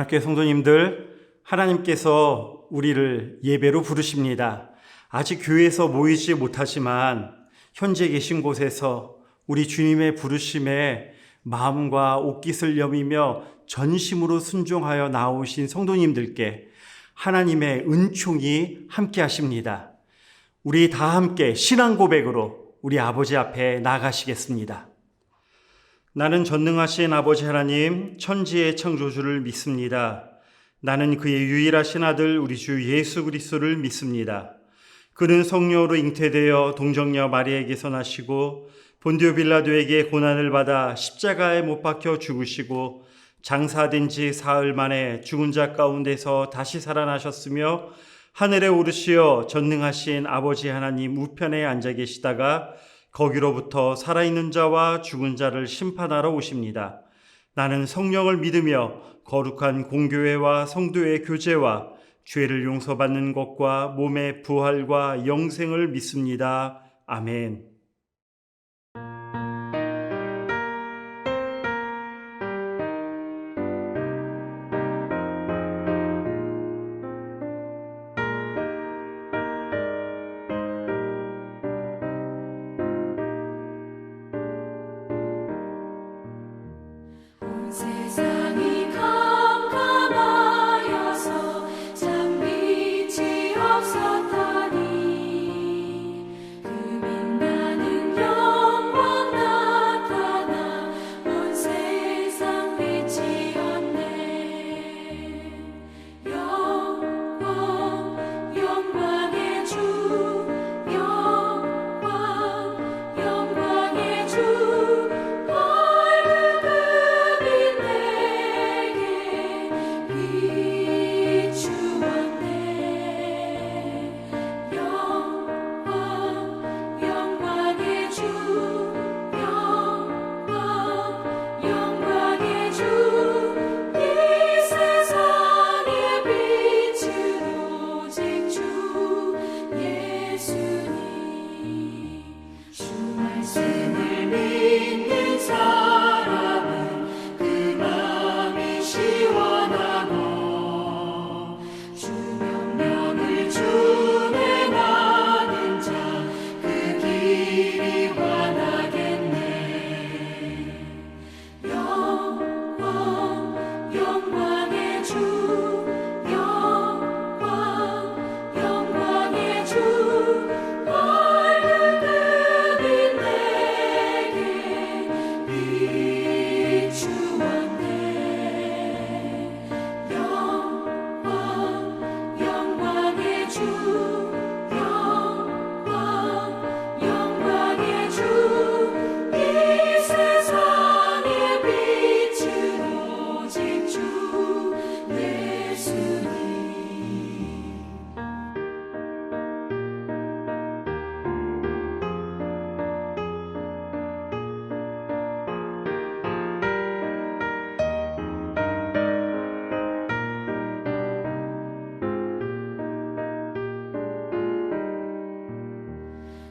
연합교회 성도님들, 하나님께서 우리를 예배로 부르십니다. 아직 교회에서 모이지 못하지만 현재 계신 곳에서 우리 주님의 부르심에 마음과 옷깃을 여미며 전심으로 순종하여 나오신 성도님들께 하나님의 은총이 함께 하십니다. 우리 다 함께 신앙 고백으로 우리 아버지 앞에 나가시겠습니다. 나는 전능하신 아버지 하나님, 천지의 창조주를 믿습니다. 나는 그의 유일하신 아들 우리 주 예수 그리스도를 믿습니다. 그는 성령으로 잉태되어 동정녀 마리아에게서 나시고 본디오 빌라도에게 고난을 받아 십자가에 못 박혀 죽으시고 장사된 지 사흘 만에 죽은 자 가운데서 다시 살아나셨으며 하늘에 오르시어 전능하신 아버지 하나님 우편에 앉아 계시다가 거기로부터 살아있는 자와 죽은 자를 심판하러 오십니다. 나는 성령을 믿으며 거룩한 공교회와 성도의 교제와 죄를 용서받는 것과 몸의 부활과 영생을 믿습니다. 아멘. 세상이 캄캄하여서 참 빛이 없었다니 그 빛나는 영광 나타나 온 세상 비치었네. 영광의 주, 영광의 주,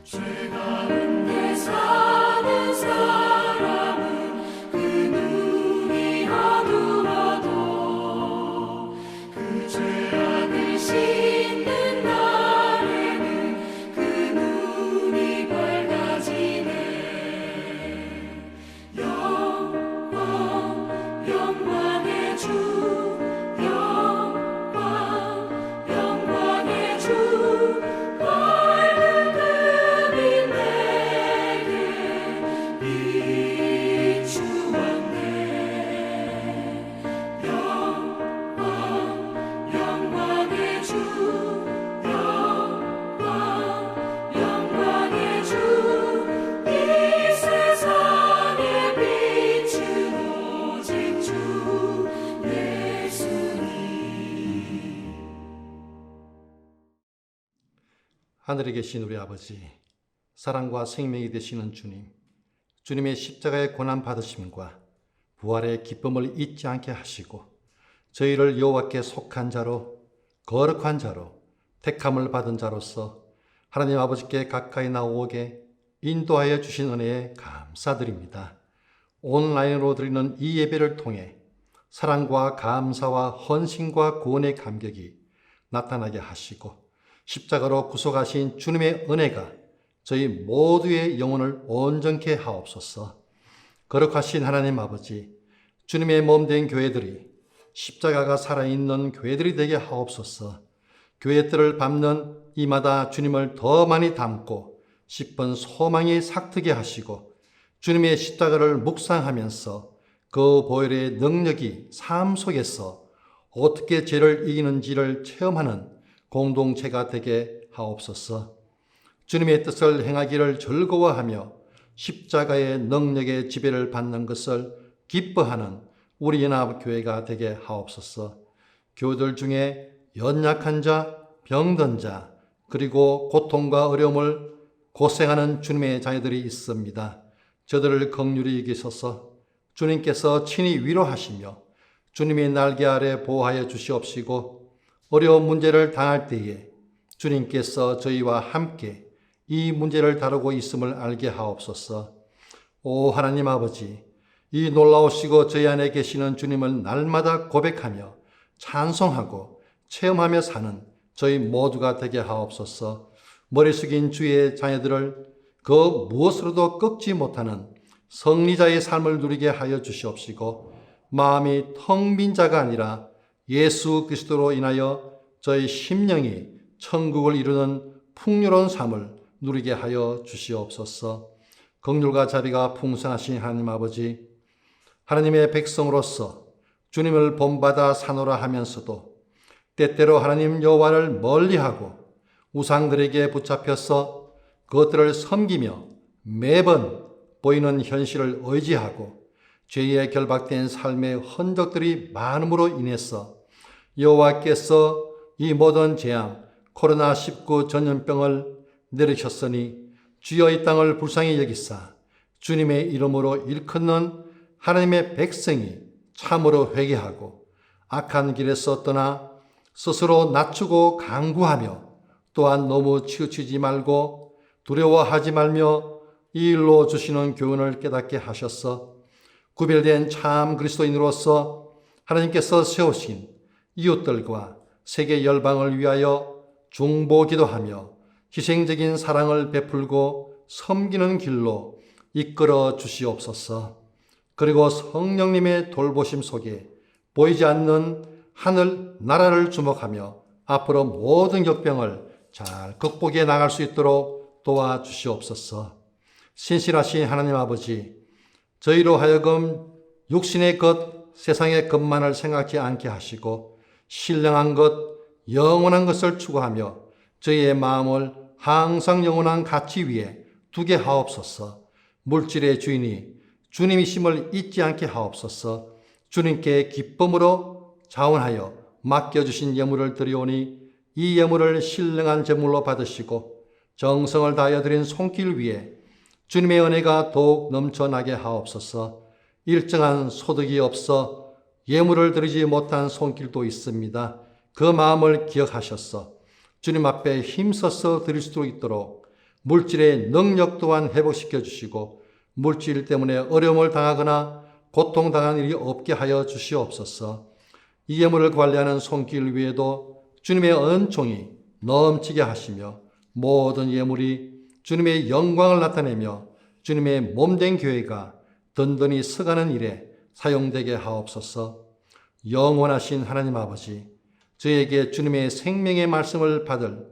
죄 가운데 사는 사람은 그 눈이 어두워도 그 죄악을 씻는 날에는 그 눈이 밝아지네. 영광의 주, 영광의 주, 하늘에 계신 우리 아버지, 사랑과 생명이 되시는 주님, 주님의 십자가의 고난 받으심과 부활의 기쁨을 잊지 않게 하시고 저희를 여호와께 속한 자로, 거룩한 자로, 택함을 받은 자로서 하나님 아버지께 가까이 나오게 인도하여 주신 은혜에 감사드립니다. 온라인으로 드리는 이 예배를 통해 사랑과 감사와 헌신과 구원의 감격이 나타나게 하시고 십자가로 구속하신 주님의 은혜가 저희 모두의 영혼을 온전케 하옵소서. 거룩하신 하나님 아버지, 주님의 몸된 교회들이 십자가가 살아있는 교회들이 되게 하옵소서. 교회 뜰을 밟는 이마다 주님을 더 많이 닮고 싶은 소망이 삭트게 하시고 주님의 십자가를 묵상하면서 그 보혈의 능력이 삶 속에서 어떻게 죄를 이기는지를 체험하는 공동체가 되게 하옵소서. 주님의 뜻을 행하기를 즐거워하며 십자가의 능력의 지배를 받는 것을 기뻐하는 우리 연합교회가 되게 하옵소서. 교우들 중에 연약한 자, 병든 자, 그리고 고통과 어려움을 고생하는 주님의 자녀들이 있습니다. 저들을 긍휼히 여기소서. 주님께서 친히 위로하시며 주님의 날개 아래 보호하여 주시옵시고 어려운 문제를 당할 때에 주님께서 저희와 함께 이 문제를 다루고 있음을 알게 하옵소서. 오 하나님 아버지, 이 놀라우시고 저희 안에 계시는 주님을 날마다 고백하며 찬송하고 체험하며 사는 저희 모두가 되게 하옵소서. 머리 숙인 주의 자녀들을 그 무엇으로도 꺾지 못하는 승리자의 삶을 누리게 하여 주시옵시고 마음이 텅 빈 자가 아니라 예수 그리스도로 인하여 저희 심령이 천국을 이루는 풍요로운 삶을 누리게 하여 주시옵소서. 긍휼과 자비가 풍성하신 하나님 아버지, 하나님의 백성으로서 주님을 본받아 사노라 하면서도 때때로 하나님 여호와를 멀리하고 우상들에게 붙잡혀서 그것들을 섬기며 매번 보이는 현실을 의지하고 죄에 결박된 삶의 흔적들이 많음으로 인해서 여호와께서 이 모든 재앙 코로나19 전염병을 내리셨으니 주여 이 땅을 불쌍히 여기사 주님의 이름으로 일컫는 하나님의 백성이 참으로 회개하고 악한 길에서 떠나 스스로 낮추고 강구하며 또한 너무 치우치지 말고 두려워하지 말며 이 일로 주시는 교훈을 깨닫게 하셔서 구별된 참 그리스도인으로서 하나님께서 세우신 이웃들과 세계 열방을 위하여 중보기도하며 희생적인 사랑을 베풀고 섬기는 길로 이끌어 주시옵소서. 그리고 성령님의 돌보심 속에 보이지 않는 하늘 나라를 주목하며 앞으로 모든 역병을 잘 극복해 나갈 수 있도록 도와주시옵소서. 신실하신 하나님 아버지, 저희로 하여금 육신의 것, 세상의 것만을 생각지 않게 하시고 신령한 것, 영원한 것을 추구하며 저희의 마음을 항상 영원한 가치 위에 두게 하옵소서. 물질의 주인이 주님이심을 잊지 않게 하옵소서. 주님께 기쁨으로 자원하여 맡겨주신 예물을 드리오니 이 예물을 신령한 제물로 받으시고 정성을 다하여 드린 손길 위에 주님의 은혜가 더욱 넘쳐나게 하옵소서. 일정한 소득이 없어 예물을 드리지 못한 손길도 있습니다. 그 마음을 기억하셔서 주님 앞에 힘써서 드릴 수 있도록 물질의 능력 또한 회복시켜 주시고 물질 때문에 어려움을 당하거나 고통당한 일이 없게 하여 주시옵소서. 이 예물을 관리하는 손길 위에도 주님의 은총이 넘치게 하시며 모든 예물이 주님의 영광을 나타내며 주님의 몸된 교회가 든든히 서가는 일에 사용되게 하옵소서. 영원하신 하나님 아버지, 저에게 주님의 생명의 말씀을 받을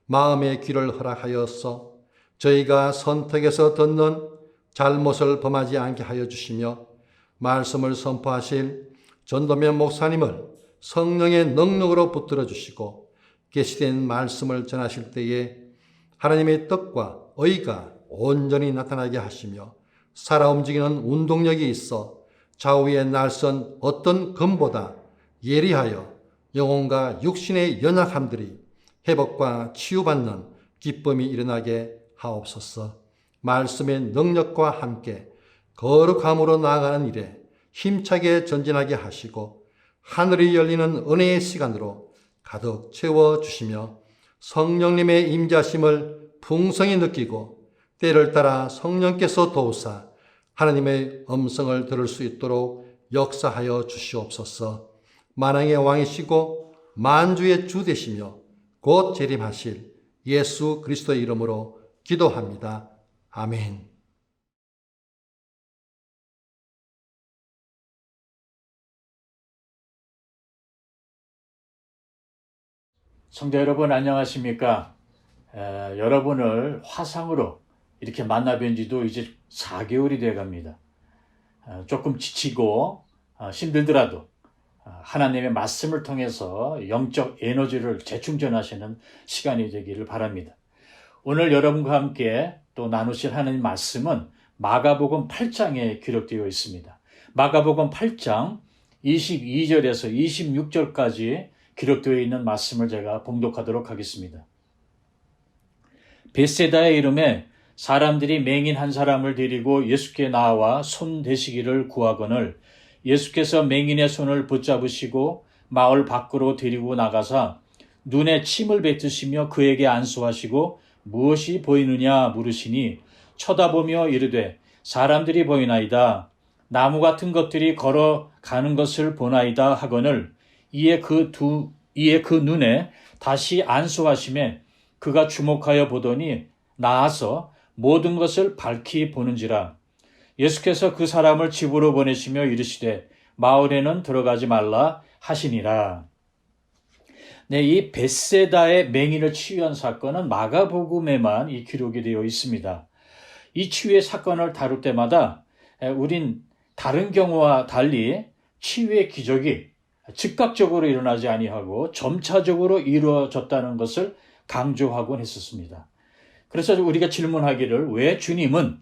마음의 귀를 허락하여서 저희가 선택해서 듣는 잘못을 범하지 않게 하여 주시며 말씀을 선포하실 전도면 목사님을 성령의 능력으로 붙들어 주시고 계시된 말씀을 전하실 때에 하나님의 뜻과 의가 온전히 나타나게 하시며 살아 움직이는 운동력이 있어 좌우의 날선 어떤 금보다 예리하여 영혼과 육신의 연약함들이 회복과 치유받는 기쁨이 일어나게 하옵소서. 말씀의 능력과 함께 거룩함으로 나아가는 일에 힘차게 전진하게 하시고 하늘이 열리는 은혜의 시간으로 가득 채워주시며 성령님의 임자심을 풍성히 느끼고 때를 따라 성령께서 도우사 하나님의 음성을 들을 수 있도록 역사하여 주시옵소서. 만왕의 왕이시고 만주의 주 되시며 곧 재림하실 예수 그리스도의 이름으로 기도합니다. 아멘. 성도 여러분 안녕하십니까? 여러분을 화상으로 이렇게 만나 뵌 지도 이제 4개월이 돼 갑니다. 조금 지치고 힘들더라도 하나님의 말씀을 통해서 영적 에너지를 재충전하시는 시간이 되기를 바랍니다. 오늘 여러분과 함께 또 나누실 하나님 말씀은 마가복음 8장에 기록되어 있습니다. 마가복음 8장 22절에서 26절까지 기록되어 있는 말씀을 제가 봉독하도록 하겠습니다. 벳세다의 이름에 사람들이 맹인 한 사람을 데리고 예수께 나와 손 대시기를 구하거늘 예수께서 맹인의 손을 붙잡으시고 마을 밖으로 데리고 나가사 눈에 침을 뱉으시며 그에게 안수하시고 무엇이 보이느냐 물으시니 쳐다보며 이르되 사람들이 보이나이다. 나무 같은 것들이 걸어가는 것을 보나이다 하거늘 이에 그 눈에 다시 안수하심에 그가 주목하여 보더니 나아서 모든 것을 밝히 보는지라. 예수께서 그 사람을 집으로 보내시며 이르시되 마을에는 들어가지 말라 하시니라. 네, 이 벳세다의 맹인을 치유한 사건은 마가복음에만 이 기록이 되어 있습니다. 이 치유의 사건을 다룰 때마다 우린 다른 경우와 달리 치유의 기적이 즉각적으로 일어나지 아니하고 점차적으로 이루어졌다는 것을 강조하곤 했었습니다. 그래서 우리가 질문하기를 왜 주님은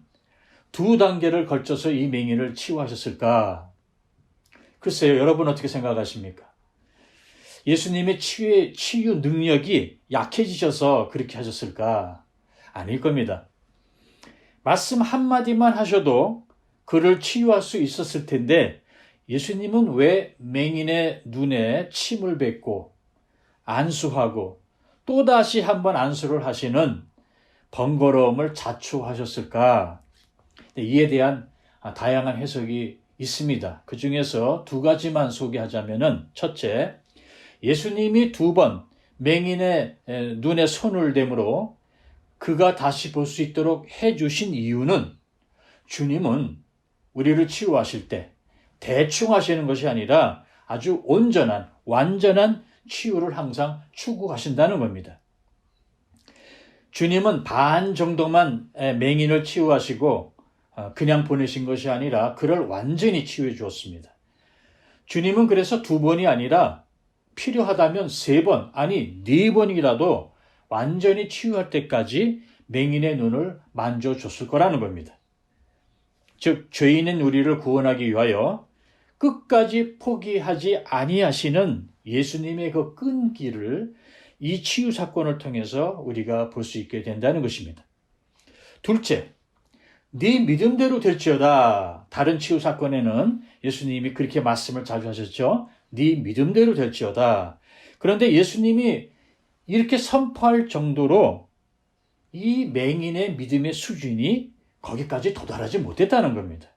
2단계를 걸쳐서 이 맹인을 치유하셨을까? 글쎄요, 여러분 어떻게 생각하십니까? 예수님의 치유 능력이 약해지셔서 그렇게 하셨을까? 아닐 겁니다. 말씀 한마디만 하셔도 그를 치유할 수 있었을 텐데 예수님은 왜 맹인의 눈에 침을 뱉고 안수하고 또다시 한번 안수를 하시는 번거로움을 자초하셨을까? 이에 대한 다양한 해석이 있습니다. 그 중에서 2가지만 소개하자면은 첫째, 예수님이 2번 맹인의 눈에 손을 대므로 그가 다시 볼 수 있도록 해주신 이유는 주님은 우리를 치유하실 때 대충 하시는 것이 아니라 아주 온전한, 완전한 치유를 항상 추구하신다는 겁니다. 주님은 반 정도만 맹인을 치유하시고 그냥 보내신 것이 아니라 그를 완전히 치유해 주었습니다. 주님은 그래서 2번이 아니라 필요하다면 3번, 아니 4번이라도 완전히 치유할 때까지 맹인의 눈을 만져줬을 거라는 겁니다. 즉 죄인인 우리를 구원하기 위하여 끝까지 포기하지 아니하시는 예수님의 그 끈기를 이 치유 사건을 통해서 우리가 볼 수 있게 된다는 것입니다. 둘째, 네 믿음대로 될지어다. 다른 치유 사건에는 예수님이 그렇게 말씀을 자주 하셨죠. 네 믿음대로 될지어다. 그런데 예수님이 이렇게 선포할 정도로 이 맹인의 믿음의 수준이 거기까지 도달하지 못했다는 겁니다.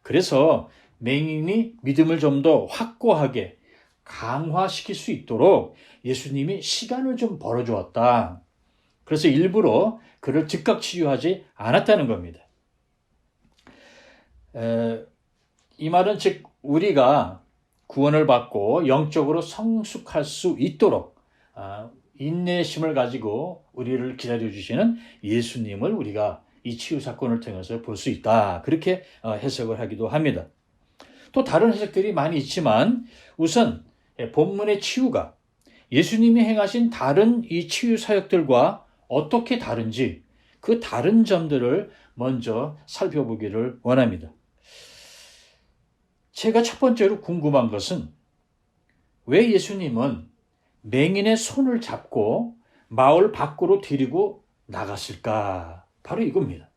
그래서 맹인이 믿음을 좀 더 확고하게 강화시킬 수 있도록 예수님이 시간을 좀 벌어주었다. 그래서 일부러 그를 즉각 치유하지 않았다는 겁니다. 이 말은 즉 우리가 구원을 받고 영적으로 성숙할 수 있도록 인내심을 가지고 우리를 기다려주시는 예수님을 우리가 이 치유 사건을 통해서 볼 수 있다. 그렇게 해석을 하기도 합니다. 또 다른 해석들이 많이 있지만 우선 본문의 치유가 예수님이 행하신 다른 이 치유 사역들과 어떻게 다른지 그 다른 점들을 먼저 살펴보기를 원합니다. 제가 첫 번째로 궁금한 것은 왜 예수님은 맹인의 손을 잡고 마을 밖으로 데리고 나갔을까? 바로 이겁니다.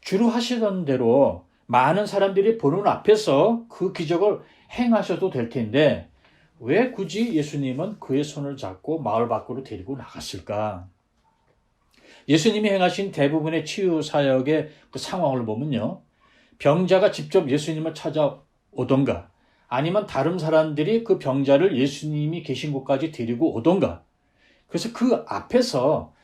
주로 하시던 대로 많은 사람들이 보는 앞에서 그 기적을 행하셔도 될 텐데 왜 굳이 예수님은 그의 손을 잡고 마을 밖으로 데리고 나갔을까? 예수님이 행하신 대부분의 치유 사역의 그 상황을 보면요. 병자가 직접 예수님을 찾아 오던가 아니면 다른 사람들이 그 병자를 예수님이 계신 곳까지 데리고 오던가, 그래서 그 앞에서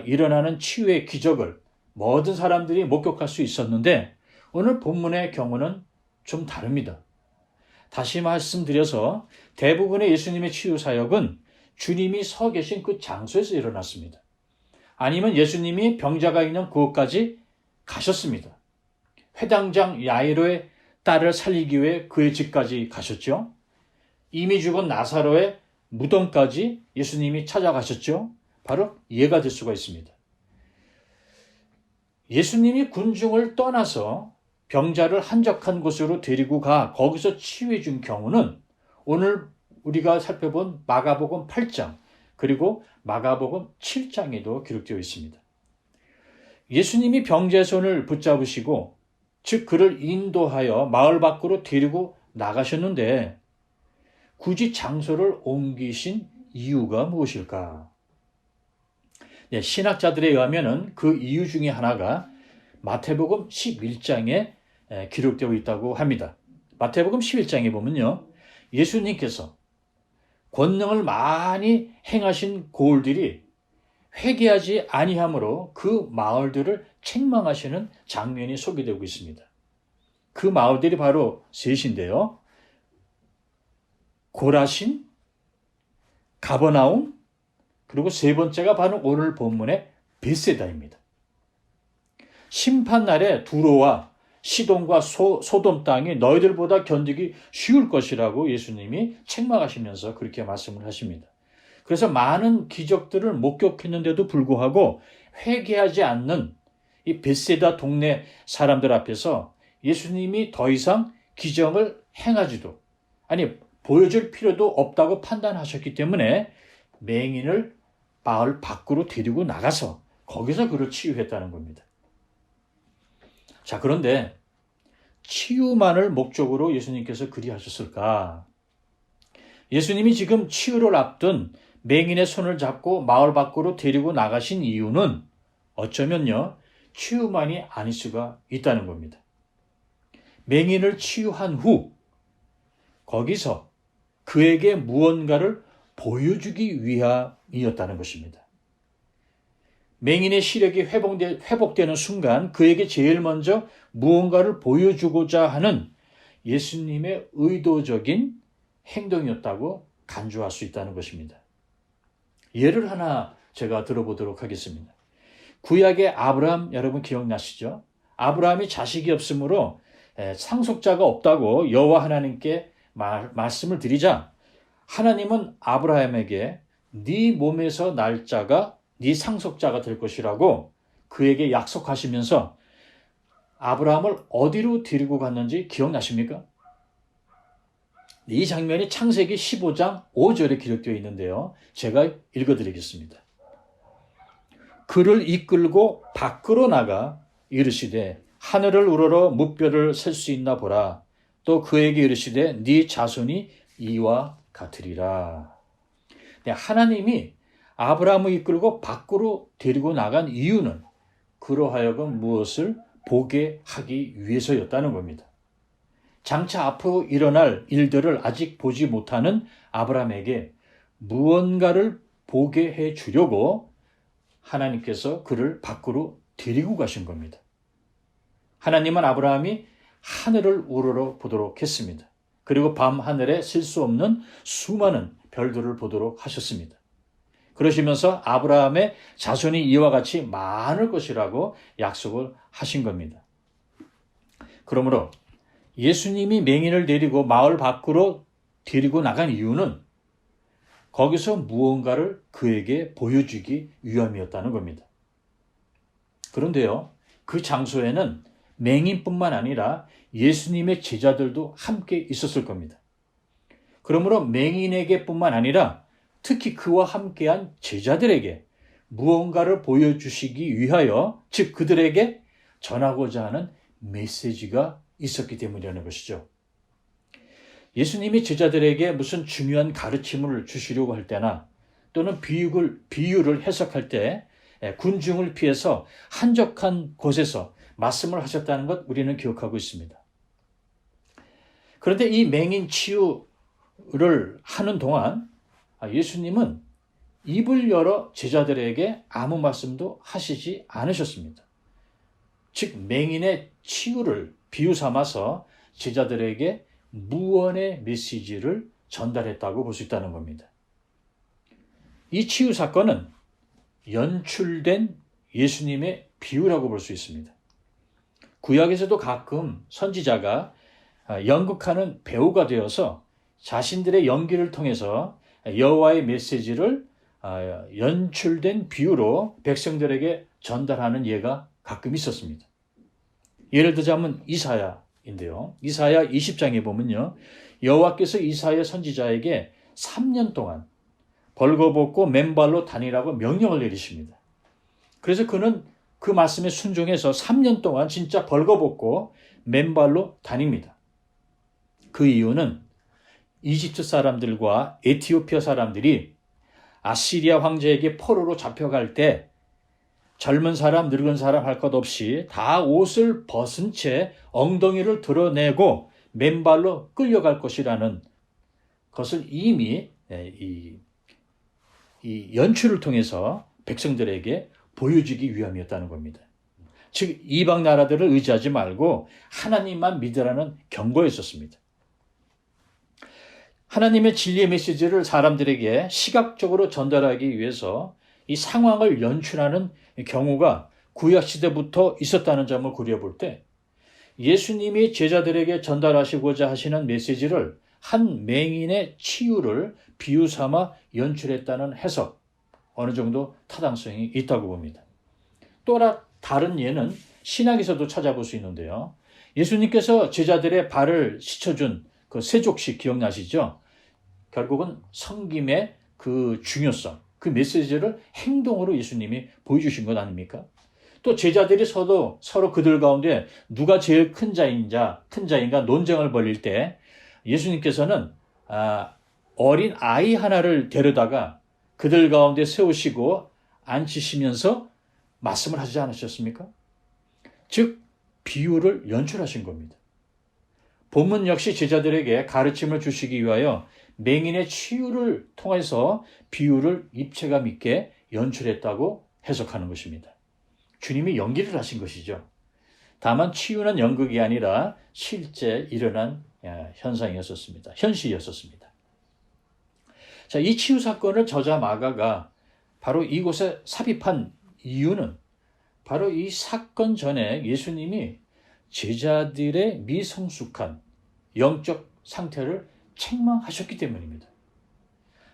일어나는 치유의 기적을 모든 사람들이 목격할 수 있었는데, 오늘 본문의 경우는 좀 다릅니다. 다시 말씀드려서 대부분의 예수님의 치유 사역은 주님이 서 계신 그 장소에서 일어났습니다. 아니면 예수님이 병자가 있는 그곳까지 가셨습니다. 회당장 야이로의 딸을 살리기 위해 그의 집까지 가셨죠. 이미 죽은 나사로의 무덤까지 예수님이 찾아가셨죠. 바로 이해가 될 수가 있습니다. 예수님이 군중을 떠나서 병자를 한적한 곳으로 데리고 가 거기서 치유해 준 경우는 오늘 우리가 살펴본 마가복음 8장 그리고 마가복음 7장에도 기록되어 있습니다. 예수님이 병자의 손을 붙잡으시고 즉 그를 인도하여 마을 밖으로 데리고 나가셨는데 굳이 장소를 옮기신 이유가 무엇일까? 신학자들에 의하면 그 이유 중에 하나가 마태복음 11장에 기록되어 있다고 합니다. 마태복음 11장에 보면요, 예수님께서 권능을 많이 행하신 고을들이 회개하지 아니함으로 그 마을들을 책망하시는 장면이 소개되고 있습니다. 그 마을들이 바로 셋인데요. 고라신, 가버나움, 그리고 세 번째가 바로 오늘 본문의 벳세다입니다. 심판날에 두로와 시돈과 소돔 땅이 너희들보다 견디기 쉬울 것이라고 예수님이 책망하시면서 그렇게 말씀을 하십니다. 그래서 많은 기적들을 목격했는데도 불구하고 회개하지 않는 이 벳세다 동네 사람들 앞에서 예수님이 더 이상 기적을 행하지도 보여줄 필요도 없다고 판단하셨기 때문에 맹인을 마을 밖으로 데리고 나가서 거기서 그를 치유했다는 겁니다. 자, 그런데 치유만을 목적으로 예수님께서 그리하셨을까? 예수님이 지금 치유를 앞둔 맹인의 손을 잡고 마을 밖으로 데리고 나가신 이유는 어쩌면요, 치유만이 아닐 수가 있다는 겁니다. 맹인을 치유한 후 거기서 그에게 무언가를 보여주기 위함이었다는 것입니다. 맹인의 시력이 회복되는 순간 그에게 제일 먼저 무언가를 보여주고자 하는 예수님의 의도적인 행동이었다고 간주할 수 있다는 것입니다. 예를 하나 제가 들어보도록 하겠습니다. 구약의 아브라함 여러분 기억나시죠? 아브라함이 자식이 없으므로 상속자가 없다고 여호와 하나님께 말씀을 드리자 하나님은 아브라함에게 네 몸에서 날 자가 네 상속자가 될 것이라고 그에게 약속하시면서 아브라함을 어디로 데리고 갔는지 기억나십니까? 이 장면이 창세기 15장 5절에 기록되어 있는데요. 제가 읽어드리겠습니다. 그를 이끌고 밖으로 나가 이르시되 하늘을 우러러 무뼈를 셀 수 있나 보라. 또 그에게 이르시되 네 자손이 이와 같으리라. 하나님이 아브라함을 이끌고 밖으로 데리고 나간 이유는 그로 하여금 무엇을 보게 하기 위해서였다는 겁니다. 장차 앞으로 일어날 일들을 아직 보지 못하는 아브라함에게 무언가를 보게 해 주려고 하나님께서 그를 밖으로 데리고 가신 겁니다. 하나님은 아브라함이 하늘을 우러러 보도록 했습니다. 그리고 밤 하늘에 셀 수 없는 수많은 별들을 보도록 하셨습니다. 그러시면서 아브라함의 자손이 이와 같이 많을 것이라고 약속을 하신 겁니다. 그러므로 예수님이 맹인을 데리고 마을 밖으로 데리고 나간 이유는 거기서 무언가를 그에게 보여주기 위함이었다는 겁니다. 그런데요, 그 장소에는 맹인뿐만 아니라 예수님의 제자들도 함께 있었을 겁니다. 그러므로 맹인에게뿐만 아니라 특히 그와 함께한 제자들에게 무언가를 보여주시기 위하여, 즉 그들에게 전하고자 하는 메시지가 있었기 때문이라는 것이죠. 예수님이 제자들에게 무슨 중요한 가르침을 주시려고 할 때나 또는 비유를 해석할 때 군중을 피해서 한적한 곳에서 말씀을 하셨다는 것 우리는 기억하고 있습니다. 그런데 이 맹인 치유를 하는 동안 예수님은 입을 열어 제자들에게 아무 말씀도 하시지 않으셨습니다. 즉 맹인의 치유를 비유 삼아서 제자들에게 무언의 메시지를 전달했다고 볼 수 있다는 겁니다. 이 치유 사건은 연출된 예수님의 비유라고 볼 수 있습니다. 구약에서도 가끔 선지자가 연극하는 배우가 되어서 자신들의 연기를 통해서 여호와의 메시지를 연출된 비유로 백성들에게 전달하는 예가 가끔 있었습니다. 예를 들자면 이사야인데요. 이사야 20장에 보면요. 여호와께서 이사야 선지자에게 3년 동안 벌거벗고 맨발로 다니라고 명령을 내리십니다. 그래서 그는 그 말씀에 순종해서 3년 동안 진짜 벌거벗고 맨발로 다닙니다. 그 이유는 이집트 사람들과 에티오피아 사람들이 아시리아 황제에게 포로로 잡혀갈 때 젊은 사람, 늙은 사람 할 것 없이 다 옷을 벗은 채 엉덩이를 드러내고 맨발로 끌려갈 것이라는 것을 이미 이 연출을 통해서 백성들에게 보여주기 위함이었다는 겁니다. 즉 이방 나라들을 의지하지 말고 하나님만 믿으라는 경고였었습니다. 하나님의 진리의 메시지를 사람들에게 시각적으로 전달하기 위해서 이 상황을 연출하는 경우가 구약시대부터 있었다는 점을 고려해 볼 때 예수님이 제자들에게 전달하시고자 하시는 메시지를 한 맹인의 치유를 비유 삼아 연출했다는 해석, 어느 정도 타당성이 있다고 봅니다. 또 다른 예는 신약에서도 찾아볼 수 있는데요. 예수님께서 제자들의 발을 씻어준 그 세족식 기억나시죠? 결국은 섬김의 그 중요성, 그 메시지를 행동으로 예수님이 보여주신 것 아닙니까? 또 제자들이 서로 그들 가운데 누가 제일 큰 자인가 논쟁을 벌일 때 예수님께서는 어린 아이 하나를 데려다가 그들 가운데 세우시고 앉히시면서 말씀을 하지 않으셨습니까? 즉 비유를 연출하신 겁니다. 본문 역시 제자들에게 가르침을 주시기 위하여 맹인의 치유를 통해서 비유를 입체감 있게 연출했다고 해석하는 것입니다. 주님이 연기를 하신 것이죠. 다만 치유는 연극이 아니라 실제 일어난 현상이었습니다. 현실이었습니다. 자, 이 치유 사건을 저자 마가가 바로 이곳에 삽입한 이유는 바로 이 사건 전에 예수님이 제자들의 미성숙한 영적 상태를 책망하셨기 때문입니다.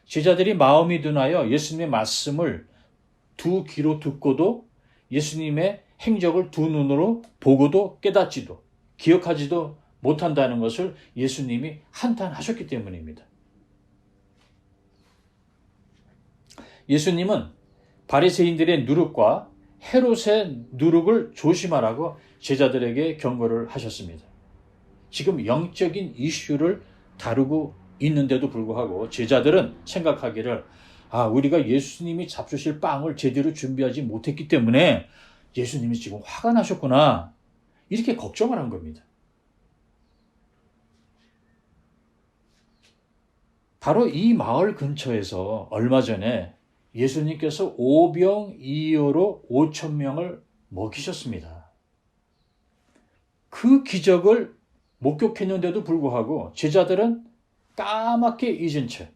제자들이 마음이 둔하여 예수님의 말씀을 두 귀로 듣고도 예수님의 행적을 두 눈으로 보고도 깨닫지도 기억하지도 못한다는 것을 예수님이 한탄하셨기 때문입니다. 예수님은 바리새인들의 누룩과 헤롯의 누룩을 조심하라고 제자들에게 경고를 하셨습니다. 지금 영적인 이슈를 다루고 있는데도 불구하고 제자들은 생각하기를 우리가 예수님이 잡수실 빵을 제대로 준비하지 못했기 때문에 예수님이 지금 화가 나셨구나 이렇게 걱정을 한 겁니다. 바로 이 마을 근처에서 얼마 전에 예수님께서 오병이어로 5,000명을 먹이셨습니다. 그 기적을 목격했는데도 불구하고 제자들은 까맣게 잊은 채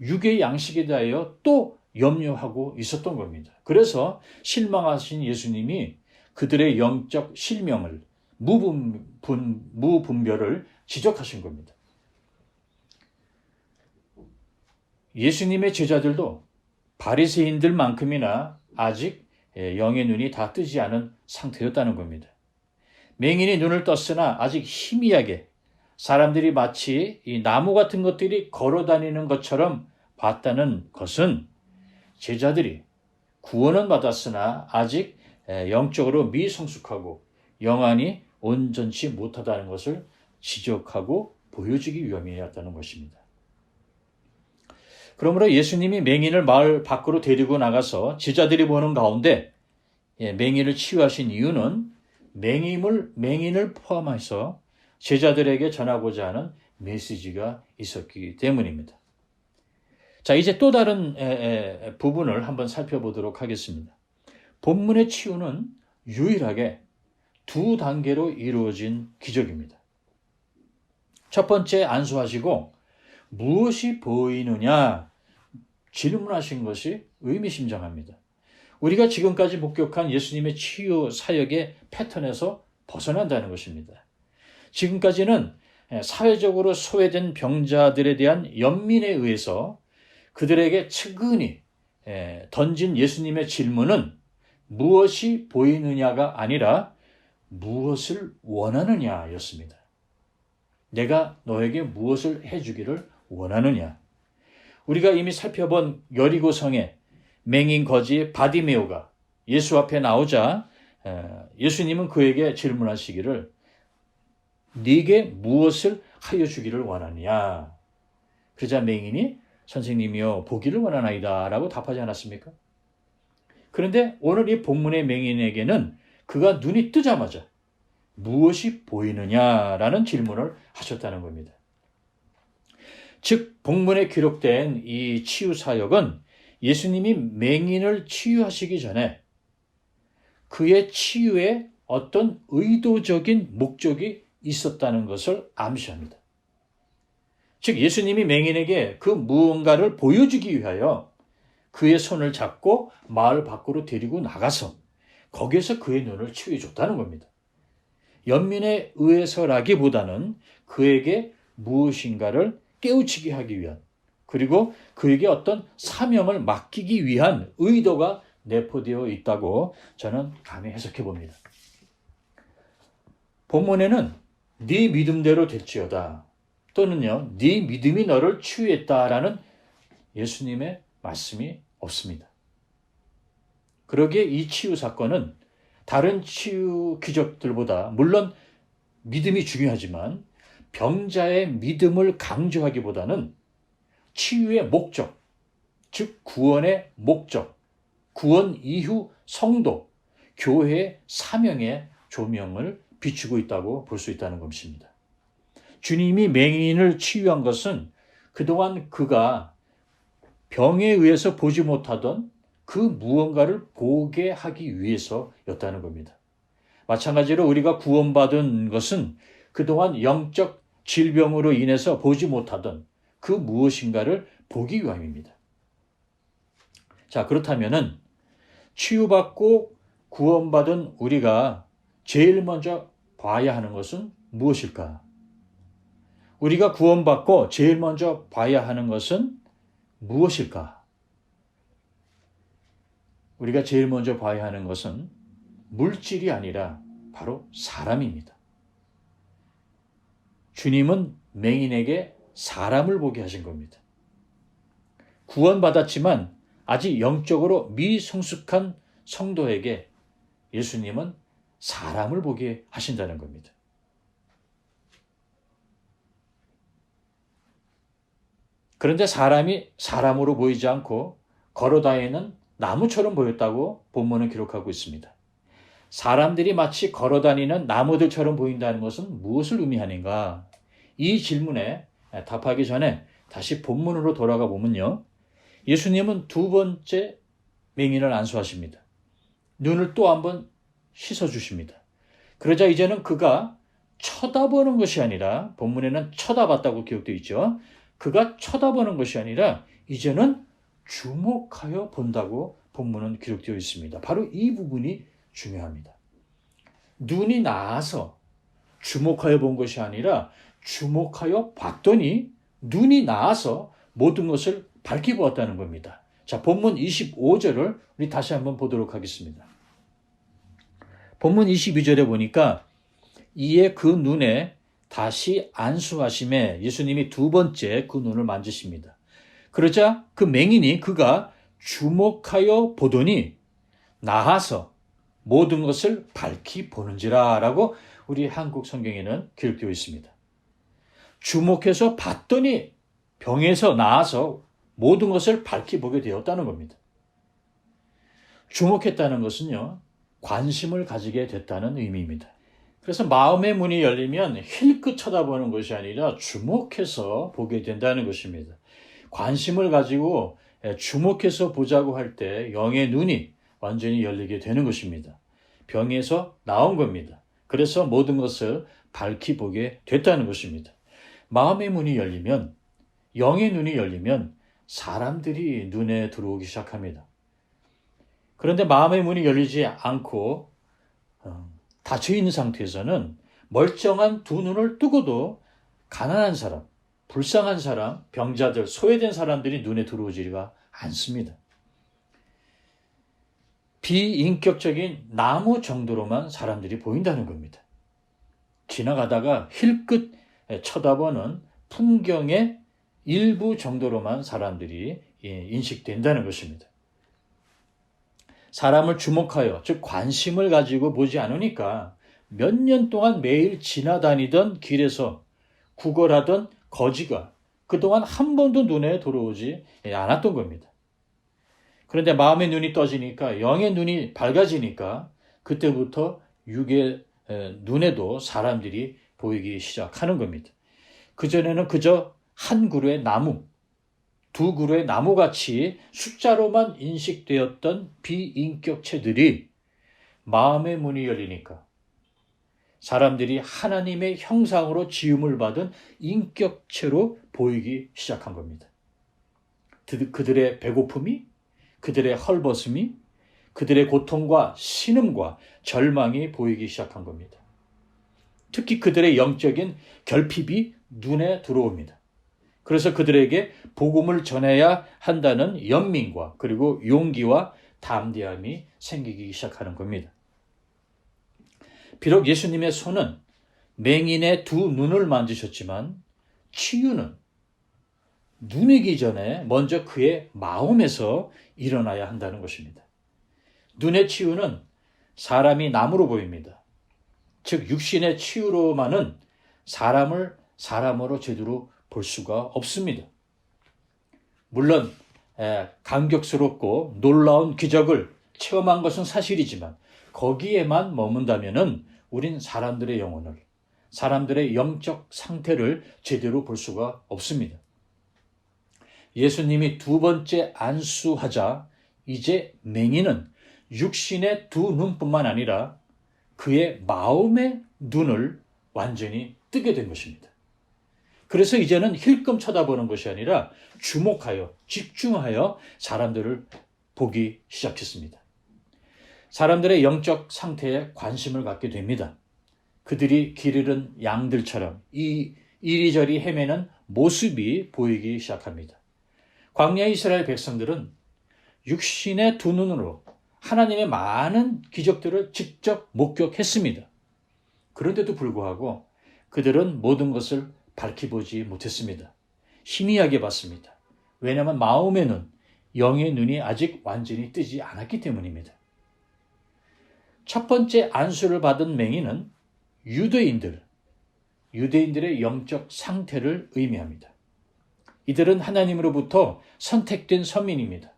육의 양식에 대하여 또 염려하고 있었던 겁니다. 그래서 실망하신 예수님이 그들의 영적 실명을 무분별을 지적하신 겁니다. 예수님의 제자들도 바리새인들만큼이나 아직 영의 눈이 다 뜨지 않은 상태였다는 겁니다. 맹인이 눈을 떴으나 아직 희미하게 사람들이 마치 이 나무 같은 것들이 걸어다니는 것처럼 봤다는 것은 제자들이 구원은 받았으나 아직 영적으로 미성숙하고 영안이 온전치 못하다는 것을 지적하고 보여주기 위함이었다는 것입니다. 그러므로 예수님이 맹인을 마을 밖으로 데리고 나가서 제자들이 보는 가운데 맹인을 치유하신 이유는 맹인을 포함해서 제자들에게 전하고자 하는 메시지가 있었기 때문입니다. 자, 이제 또 다른 부분을 한번 살펴보도록 하겠습니다. 본문의 치유는 유일하게 두 단계로 이루어진 기적입니다. 첫 번째 안수하시고 무엇이 보이느냐 질문하신 것이 의미심장합니다. 우리가 지금까지 목격한 예수님의 치유 사역의 패턴에서 벗어난다는 것입니다. 지금까지는 사회적으로 소외된 병자들에 대한 연민에 의해서 그들에게 측은히 던진 예수님의 질문은 무엇이 보이느냐가 아니라 무엇을 원하느냐였습니다. 내가 너에게 무엇을 해주기를 원하느냐. 우리가 이미 살펴본 여리고성의 맹인 거지 바디메오가 예수 앞에 나오자 예수님은 그에게 질문하시기를 네게 무엇을 하여 주기를 원하느냐. 그러자 맹인이 선생님이여 보기를 원하나이다 라고 답하지 않았습니까? 그런데 오늘 이 본문의 맹인에게는 그가 눈이 뜨자마자 무엇이 보이느냐라는 질문을 하셨다는 겁니다. 즉 본문에 기록된 이 치유 사역은 예수님이 맹인을 치유하시기 전에 그의 치유에 어떤 의도적인 목적이 있었다는 것을 암시합니다. 즉 예수님이 맹인에게 그 무언가를 보여주기 위하여 그의 손을 잡고 마을 밖으로 데리고 나가서 거기에서 그의 눈을 치유해 줬다는 겁니다. 연민에 의해서라기보다는 그에게 무엇인가를 깨우치게 하기 위한, 그리고 그에게 어떤 사명을 맡기기 위한 의도가 내포되어 있다고 저는 감히 해석해 봅니다. 본문에는 네 믿음대로 될지어다 또는요 네 믿음이 너를 치유했다라는 예수님의 말씀이 없습니다. 그러기에 이 치유 사건은 다른 치유 기적들보다 물론 믿음이 중요하지만 병자의 믿음을 강조하기보다는 치유의 목적, 즉 구원의 목적, 구원 이후 성도, 교회의 사명의 조명을 비추고 있다고 볼 수 있다는 것입니다. 주님이 맹인을 치유한 것은 그동안 그가 병에 의해서 보지 못하던 그 무언가를 보게 하기 위해서였다는 겁니다. 마찬가지로 우리가 구원받은 것은 그동안 영적 질병으로 인해서 보지 못하던 그 무엇인가를 보기 위함입니다. 자, 그렇다면은 치유받고 구원받은 우리가 제일 먼저 봐야 하는 것은 무엇일까? 우리가 구원받고 제일 먼저 봐야 하는 것은 무엇일까? 우리가 제일 먼저 봐야 하는 것은 물질이 아니라 바로 사람입니다. 주님은 맹인에게 사람을 보게 하신 겁니다. 구원받았지만 아직 영적으로 미성숙한 성도에게 예수님은 사람을 보게 하신다는 겁니다. 그런데 사람이 사람으로 보이지 않고 걸어다니는 나무처럼 보였다고 본문은 기록하고 있습니다. 사람들이 마치 걸어다니는 나무들처럼 보인다는 것은 무엇을 의미하는가? 이 질문에 답하기 전에 다시 본문으로 돌아가 보면요. 예수님은 두 번째 맹인을 안수하십니다. 눈을 또 한번 씻어주십니다. 그러자 이제는 그가 쳐다보는 것이 아니라 본문에는 쳐다봤다고 기록되어 있죠. 그가 쳐다보는 것이 아니라 이제는 주목하여 본다고 본문은 기록되어 있습니다. 바로 이 부분이 중요합니다. 눈이 나아서 주목하여 본 것이 아니라 주목하여 봤더니 눈이 나아서 모든 것을 밝히 보았다는 겁니다. 자, 본문 25절을 우리 다시 한번 보도록 하겠습니다. 본문 22절에 보니까 이에 그 눈에 다시 안수하심에 예수님이 두 번째 그 눈을 만지십니다. 그러자 그 맹인이 그가 주목하여 보더니 나아서 모든 것을 밝히 보는지라 라고 우리 한국 성경에는 기록되어 있습니다. 주목해서 봤더니 병에서 나아서 모든 것을 밝히 보게 되었다는 겁니다. 주목했다는 것은요, 관심을 가지게 됐다는 의미입니다. 그래서 마음의 문이 열리면 힐끗 쳐다보는 것이 아니라 주목해서 보게 된다는 것입니다. 관심을 가지고 주목해서 보자고 할 때 영의 눈이 완전히 열리게 되는 것입니다. 병에서 나온 겁니다. 그래서 모든 것을 밝히 보게 됐다는 것입니다. 마음의 문이 열리면, 영의 눈이 열리면 사람들이 눈에 들어오기 시작합니다. 그런데 마음의 문이 열리지 않고 닫혀 있는 상태에서는 멀쩡한 두 눈을 뜨고도 가난한 사람, 불쌍한 사람, 병자들, 소외된 사람들이 눈에 들어오지가 않습니다. 비인격적인 나무 정도로만 사람들이 보인다는 겁니다. 지나가다가 힐끗 쳐다보는 풍경의 일부 정도로만 사람들이 인식된다는 것입니다. 사람을 주목하여, 즉 관심을 가지고 보지 않으니까 몇 년 동안 매일 지나다니던 길에서 구걸하던 거지가 그동안 한 번도 눈에 들어오지 않았던 겁니다. 그런데 마음의 눈이 떠지니까, 영의 눈이 밝아지니까 그때부터 육의 눈에도 사람들이 보이기 시작하는 겁니다. 그전에는 그저 한 그루의 나무, 두 그루의 나무같이 숫자로만 인식되었던 비인격체들이 마음의 문이 열리니까 사람들이 하나님의 형상으로 지음을 받은 인격체로 보이기 시작한 겁니다. 그들의 배고픔이, 그들의 헐벗음이, 그들의 고통과 신음과 절망이 보이기 시작한 겁니다. 특히 그들의 영적인 결핍이 눈에 들어옵니다. 그래서 그들에게 복음을 전해야 한다는 연민과 그리고 용기와 담대함이 생기기 시작하는 겁니다. 비록 예수님의 손은 맹인의 두 눈을 만지셨지만 치유는 눈이기 전에 먼저 그의 마음에서 일어나야 한다는 것입니다. 눈의 치유는 사람이 나무로 보입니다. 즉 육신의 치유로만은 사람을 사람으로 제대로 볼 수가 없습니다. 물론 감격스럽고 놀라운 기적을 체험한 것은 사실이지만 거기에만 머문다면은 우린 사람들의 영혼을, 사람들의 영적 상태를 제대로 볼 수가 없습니다. 예수님이 두 번째 안수하자 이제 맹인은 육신의 두 눈뿐만 아니라 그의 마음의 눈을 완전히 뜨게 된 것입니다. 그래서 이제는 힐끔 쳐다보는 것이 아니라 주목하여, 집중하여 사람들을 보기 시작했습니다. 사람들의 영적 상태에 관심을 갖게 됩니다. 그들이 길 잃은 양들처럼 이리저리 헤매는 모습이 보이기 시작합니다. 광야 이스라엘 백성들은 육신의 두 눈으로 하나님의 많은 기적들을 직접 목격했습니다. 그런데도 불구하고 그들은 모든 것을 밝히 보지 못했습니다. 희미하게 봤습니다. 왜냐하면 마음의 눈, 영의 눈이 아직 완전히 뜨지 않았기 때문입니다. 첫 번째 안수를 받은 맹인은 유대인들의 영적 상태를 의미합니다. 이들은 하나님으로부터 선택된 선민입니다.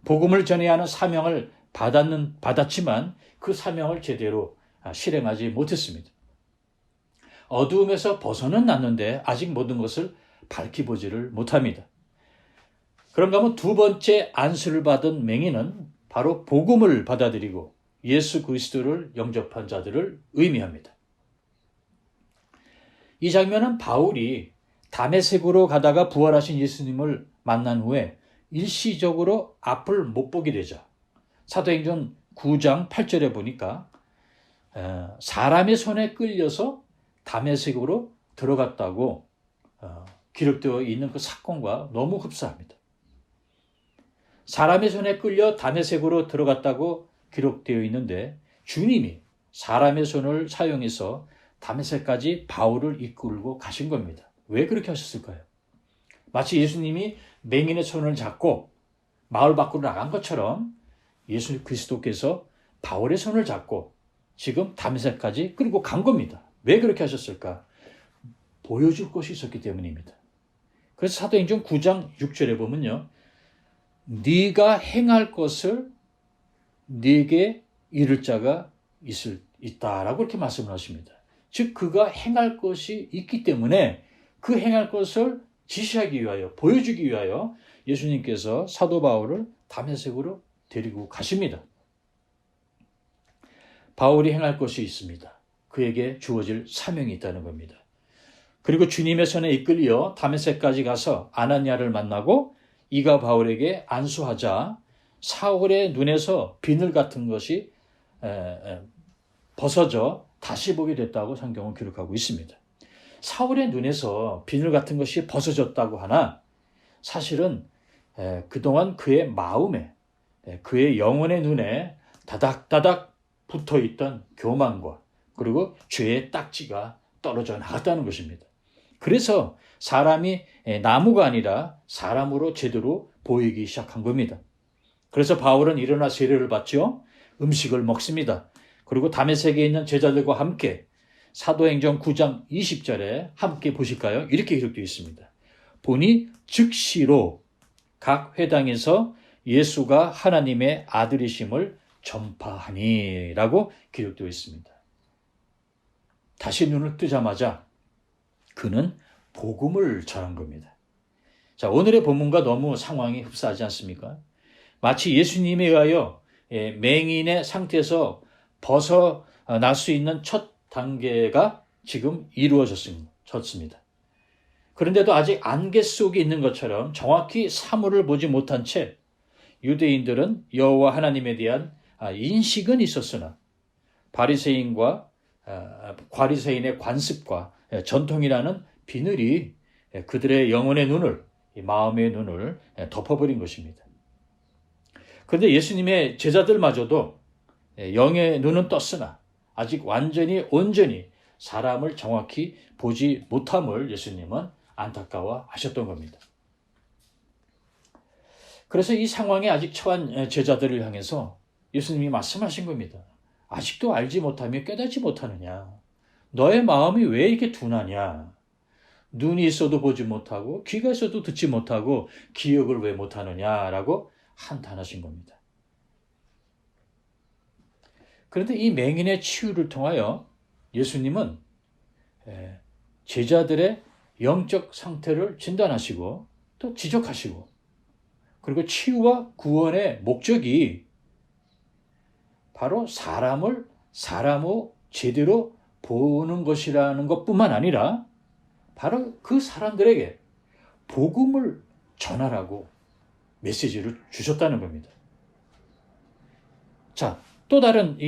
복음을 전해야 하는 사명을 받았지만 그 사명을 제대로 실행하지 못했습니다. 어두움에서 벗어는 났는데 아직 모든 것을 밝히 보지를 못합니다. 그런가 하면 두 번째 안수를 받은 맹인은 바로 복음을 받아들이고 예수 그리스도를 영접한 자들을 의미합니다. 이 장면은 바울이 다메섹으로 가다가 부활하신 예수님을 만난 후에 일시적으로 앞을 못 보게 되자 사도행전 9장 8절에 보니까 사람의 손에 끌려서 다메섹으로 들어갔다고 기록되어 있는 그 사건과 너무 흡사합니다. 사람의 손에 끌려 다메섹으로 들어갔다고 기록되어 있는데 주님이 사람의 손을 사용해서 다메섹까지 바울을 이끌고 가신 겁니다. 왜 그렇게 하셨을까요? 마치 예수님이 맹인의 손을 잡고 마을 밖으로 나간 것처럼 예수 그리스도께서 바울의 손을 잡고 지금 다메섹까지 끌고 간 겁니다. 왜 그렇게 하셨을까? 보여줄 것이 있었기 때문입니다. 그래서 사도행전 9장 6절에 보면요. 네가 행할 것을 네게 이를 자가 있다라고 이렇게 말씀을 하십니다. 즉 그가 행할 것이 있기 때문에 그 행할 것을 지시하기 위하여, 보여주기 위하여 예수님께서 사도 바울을 다메섹으로 데리고 가십니다. 바울이 행할 것이 있습니다. 그에게 주어질 사명이 있다는 겁니다. 그리고 주님의 손에 이끌려 다메섹까지 가서 아나니아를 만나고 이가 바울에게 안수하자 사울의 눈에서 비늘 같은 것이 벗어져 다시 보게 됐다고 성경은 기록하고 있습니다. 사울의 눈에서 비늘 같은 것이 벗어졌다고 하나 사실은 그동안 그의 마음에, 그의 영혼의 눈에 다닥다닥 붙어있던 교만과 그리고 죄의 딱지가 떨어져 나갔다는 것입니다. 그래서 사람이 나무가 아니라 사람으로 제대로 보이기 시작한 겁니다. 그래서 바울은 일어나 세례를 받죠. 음식을 먹습니다. 그리고 다메섹에 있는 제자들과 함께 사도행전 9장 20절에 함께 보실까요? 이렇게 기록되어 있습니다. 보니 즉시로 각 회당에서 예수가 하나님의 아들이심을 전파하니 라고 기록되어 있습니다. 다시 눈을 뜨자마자 그는 복음을 전한 겁니다. 자, 오늘의 본문과 너무 상황이 흡사하지 않습니까? 마치 예수님에 의하여 맹인의 상태에서 벗어날 수 있는 첫 단계가 지금 이루어졌습니다. 그런데도 아직 안개 속에 있는 것처럼 정확히 사물을 보지 못한 채 유대인들은 여호와 하나님에 대한 인식은 있었으나 바리새인과 과리새인의 관습과 전통이라는 비늘이 그들의 영혼의 눈을, 마음의 눈을 덮어버린 것입니다. 그런데 예수님의 제자들마저도 영의 눈은 떴으나 아직 온전히 사람을 정확히 보지 못함을 예수님은 안타까워하셨던 겁니다. 그래서 이 상황에 아직 처한 제자들을 향해서 예수님이 말씀하신 겁니다. 아직도 알지 못하며 깨닫지 못하느냐? 너의 마음이 왜 이렇게 둔하냐? 눈이 있어도 보지 못하고 귀가 있어도 듣지 못하고 기억을 왜 못하느냐라고 한탄하신 겁니다. 그런데 이 맹인의 치유를 통하여 예수님은 제자들의 영적 상태를 진단하시고 또 지적하시고 그리고 치유와 구원의 목적이 바로 사람을 사람으로 제대로 보는 것이라는 것뿐만 아니라 바로 그 사람들에게 복음을 전하라고 메시지를 주셨다는 겁니다. 자, 또 다른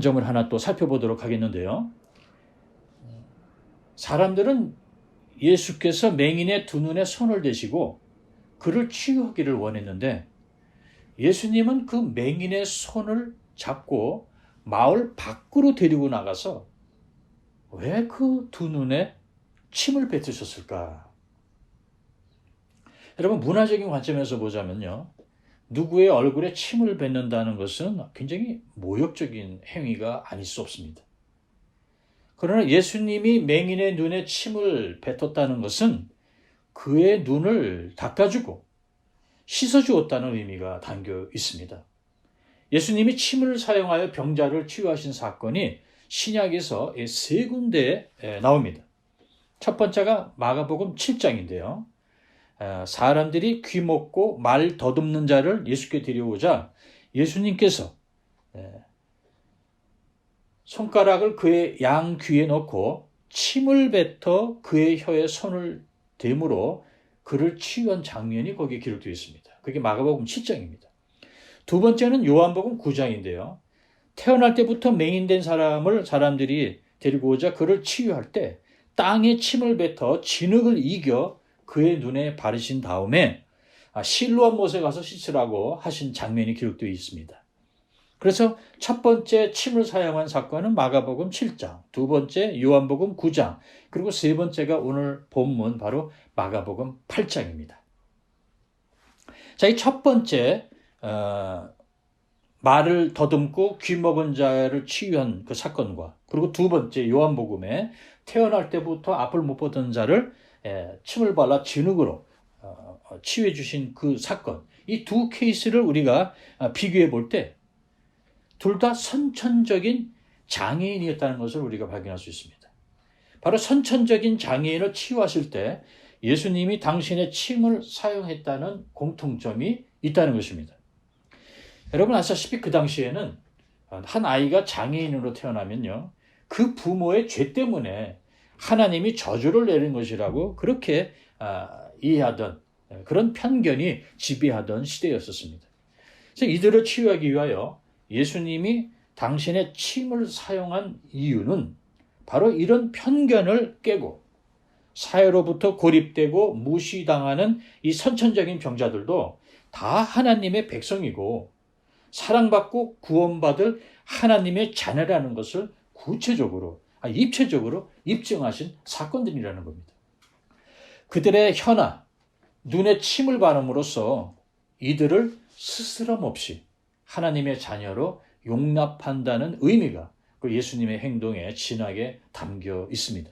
점을 하나 또 살펴보도록 하겠는데요. 사람들은 예수께서 맹인의 두 눈에 손을 대시고 그를 치유하기를 원했는데 예수님은 그 맹인의 손을 잡고 마을 밖으로 데리고 나가서 왜 그 두 눈에 침을 뱉으셨을까? 여러분, 문화적인 관점에서 보자면요. 누구의 얼굴에 침을 뱉는다는 것은 굉장히 모욕적인 행위가 아닐 수 없습니다. 그러나 예수님이 맹인의 눈에 침을 뱉었다는 것은 그의 눈을 닦아주고 씻어주었다는 의미가 담겨 있습니다. 예수님이 침을 사용하여 병자를 치유하신 사건이 신약에서 세 군데에 나옵니다. 첫 번째가 마가복음 7장인데요. 사람들이 귀 먹고 말 더듬는 자를 예수께 데려오자 예수님께서 손가락을 그의 양 귀에 넣고 침을 뱉어 그의 혀에 손을 대므로 그를 치유한 장면이 거기에 기록되어 있습니다. 그게 마가복음 7장입니다. 두 번째는 요한복음 9장인데요. 태어날 때부터 맹인된 사람을 사람들이 데리고 오자 그를 치유할 때 땅에 침을 뱉어 진흙을 이겨 그의 눈에 바르신 다음에 실로암 못에 가서 씻으라고 하신 장면이 기록되어 있습니다. 그래서 첫 번째 침을 사용한 사건은 마가복음 7장, 두 번째 요한복음 9장, 그리고 세 번째가 오늘 본문 바로 마가복음 8장입니다. 자, 이 첫 번째 말을 더듬고 귀 먹은 자를 치유한 그 사건과 그리고 두 번째 요한복음에 태어날 때부터 앞을 못 보던 자를 침을 발라 진흙으로 치유해 주신 그 사건, 이 두 케이스를 우리가 비교해 볼 때 둘 다 선천적인 장애인이었다는 것을 우리가 발견할 수 있습니다. 바로 선천적인 장애인을 치유하실 때 예수님이 당신의 침을 사용했다는 공통점이 있다는 것입니다. 여러분 아시다시피 그 당시에는 한 아이가 장애인으로 태어나면요, 그 부모의 죄 때문에 하나님이 저주를 내린 것이라고 그렇게 이해하던 그런 편견이 지배하던 시대였었습니다. 그래서 이들을 치유하기 위하여 예수님이 당신의 침을 사용한 이유는 바로 이런 편견을 깨고 사회로부터 고립되고 무시당하는 이 선천적인 병자들도 다 하나님의 백성이고 사랑받고 구원받을 하나님의 자녀라는 것을 구체적으로, 입체적으로 입증하신 사건들이라는 겁니다. 그들의 혀나 눈에 침을 바름으로써 이들을 스스럼 없이 하나님의 자녀로 용납한다는 의미가 그 예수님의 행동에 진하게 담겨 있습니다.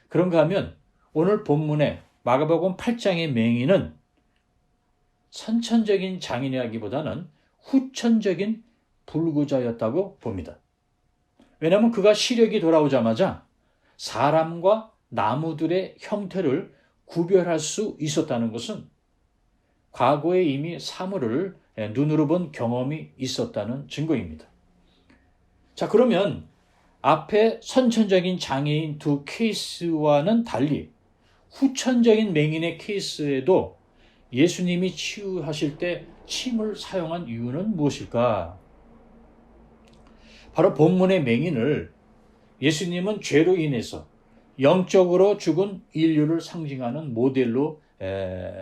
그런가 하면 오늘 본문의 마가복음 8장의 맹인은 선천적인 장인이라기보다는 후천적인 불구자였다고 봅니다. 왜냐하면 그가 시력이 돌아오자마자 사람과 나무들의 형태를 구별할 수 있었다는 것은 과거에 이미 사물을 눈으로 본 경험이 있었다는 증거입니다. 자, 그러면 앞에 선천적인 장애인 두 케이스와는 달리 후천적인 맹인의 케이스에도 예수님이 치유하실 때 침을 사용한 이유는 무엇일까? 바로 본문의 맹인을 예수님은 죄로 인해서 영적으로 죽은 인류를 상징하는 모델로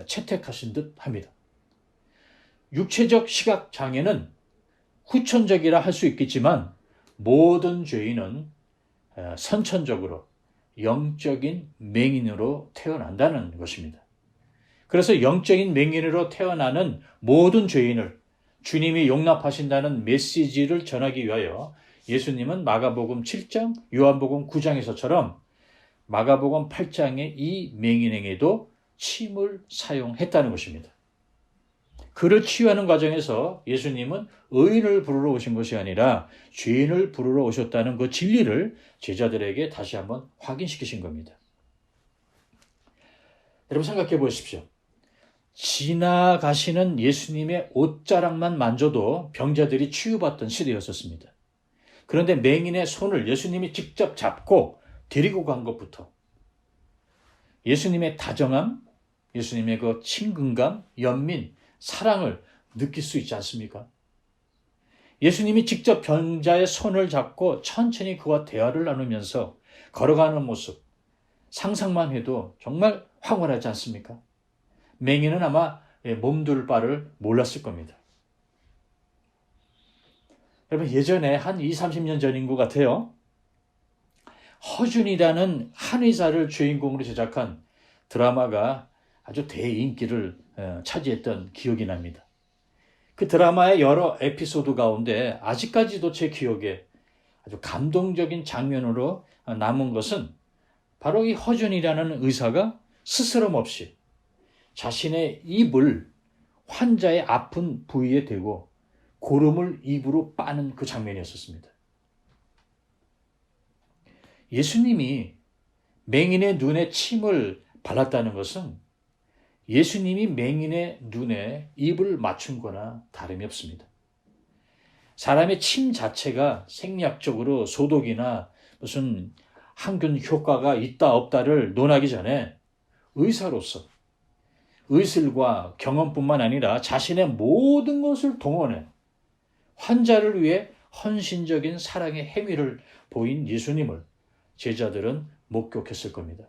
채택하신 듯 합니다. 육체적 시각 장애는 후천적이라 할 수 있겠지만 모든 죄인은 선천적으로 영적인 맹인으로 태어난다는 것입니다. 그래서 영적인 맹인으로 태어나는 모든 죄인을 주님이 용납하신다는 메시지를 전하기 위하여 예수님은 마가복음 7장, 요한복음 9장에서처럼 마가복음 8장의 이 맹인에게도 침을 사용했다는 것입니다. 그를 치유하는 과정에서 예수님은 의인을 부르러 오신 것이 아니라 죄인을 부르러 오셨다는 그 진리를 제자들에게 다시 한번 확인시키신 겁니다. 여러분 생각해 보십시오. 지나가시는 예수님의 옷자락만 만져도 병자들이 치유받던 시대였었습니다. 그런데 맹인의 손을 예수님이 직접 잡고 데리고 간 것부터 예수님의 다정함, 예수님의 그 친근감, 연민, 사랑을 느낄 수 있지 않습니까? 예수님이 직접 병자의 손을 잡고 천천히 그와 대화를 나누면서 걸어가는 모습, 상상만 해도 정말 황홀하지 않습니까? 맹인은 아마 몸둘 바를 몰랐을 겁니다. 여러분 예전에 한 20, 30년 전인 것 같아요. 허준이라는 한의사를 주인공으로 제작한 드라마가 아주 대인기를 차지했던 기억이 납니다. 그 드라마의 여러 에피소드 가운데 아직까지도 제 기억에 아주 감동적인 장면으로 남은 것은 바로 이 허준이라는 의사가 스스럼 없이 자신의 입을 환자의 아픈 부위에 대고 고름을 입으로 빠는 그 장면이었습니다. 예수님이 맹인의 눈에 침을 발랐다는 것은 예수님이 맹인의 눈에 입을 맞춘 거나 다름이 없습니다. 사람의 침 자체가 생리학적으로 소독이나 무슨 항균 효과가 있다 없다를 논하기 전에 의사로서 의술과 경험뿐만 아니라 자신의 모든 것을 동원해 환자를 위해 헌신적인 사랑의 행위를 보인 예수님을 제자들은 목격했을 겁니다.